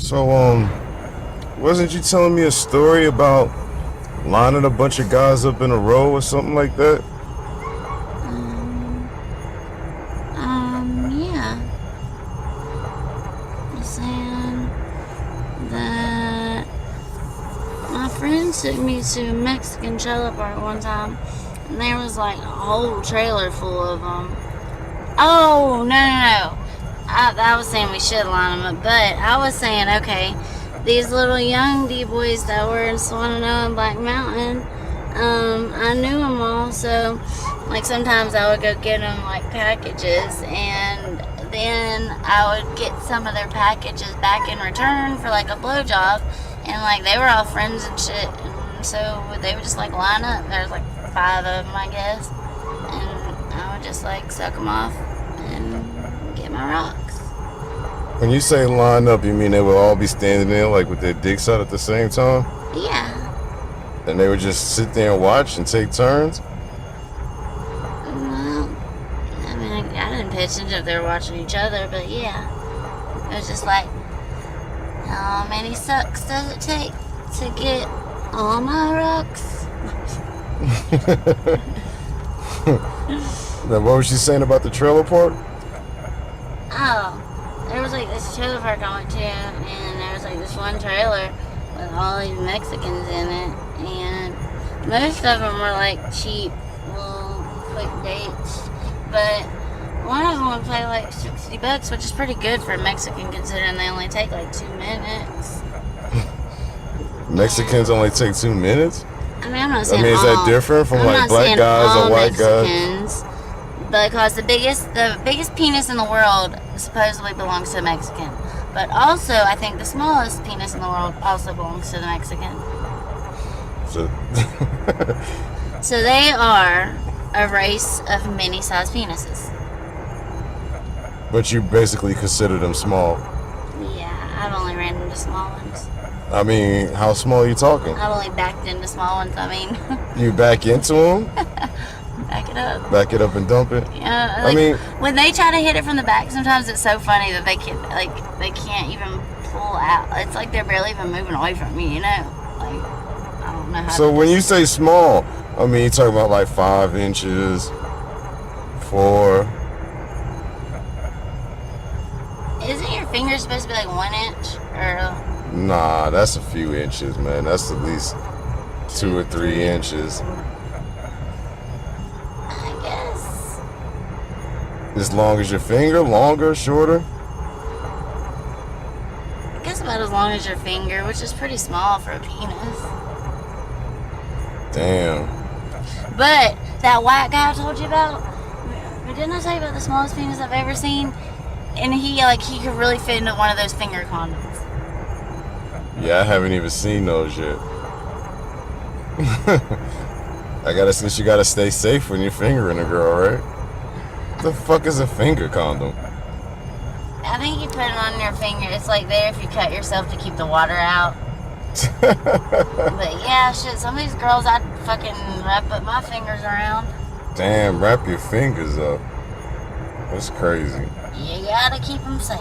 So, wasn't you telling me a story about lining a bunch of guys up in a row or something like that? Um, yeah. I was saying that my friend took me to a Mexican trailer park one time, and there was like a whole trailer full of them. Oh, no. I was saying we should line them up, but I was saying, okay, these little young D-boys that were in Solano and Black Mountain, I knew them all, so, like, sometimes I would go get them, like, packages, and then I would get some of their packages back in return for, like, a blowjob, and, like, they were all friends and shit, and so they would just, like, line up. There was, like, 5 of them, I guess, and I would just, like, suck them off and get my rocks. When you say line up, you mean they would all be standing there like with their dicks out at the same time? Yeah. And they would just sit there and watch and take turns? Well, I mean, I didn't pay attention if they were watching each other, but yeah. It was just like, how many sucks does it take to get all my rocks? Now, what was she saying about the trailer park? Oh, there was like this trailer park I went to, and there was like this one trailer with all these Mexicans in it, and most of them were like cheap, little quick dates, but one of them would pay like $60, which is pretty good for a Mexican considering they only take like 2 minutes. Mexicans only take 2 minutes? I mean, I'm not saying is that different from like black guys and white guys? Because the biggest penis in the world supposedly belongs to a Mexican. But also, I think the smallest penis in the world also belongs to the Mexican. So they are a race of mini-sized penises. But you basically consider them small. Yeah, I've only ran into small ones. I mean, how small are you talking? I've only backed into small ones, I mean. You back into them? Back it up. Back it up and dump it? Yeah, like, I mean, when they try to hit it from the back, sometimes it's so funny that they can't even pull out. It's like they're barely even moving away from me, you know? Like, I don't know how so to when you say small, I mean, you're talking about like 5 inches, 4. Isn't your finger supposed to be like 1 inch? Or Nah, that's a few inches, man. That's at least 2 or 3 inches. I guess. As long as your finger? Longer? Shorter? I guess about as long as your finger, which is pretty small for a penis. Damn. But that white guy I told you about, didn't I tell you about the smallest penis I've ever seen? And he could really fit into one of those finger condoms. Yeah, I haven't even seen those yet. Since you gotta stay safe when you're fingering a girl, right? What the fuck is a finger condom? I think you put it on your finger. It's like there if you cut yourself to keep the water out. But yeah, shit, some of these girls I'd fucking wrap up my fingers around. Damn, wrap your fingers up. That's crazy. You gotta keep them safe.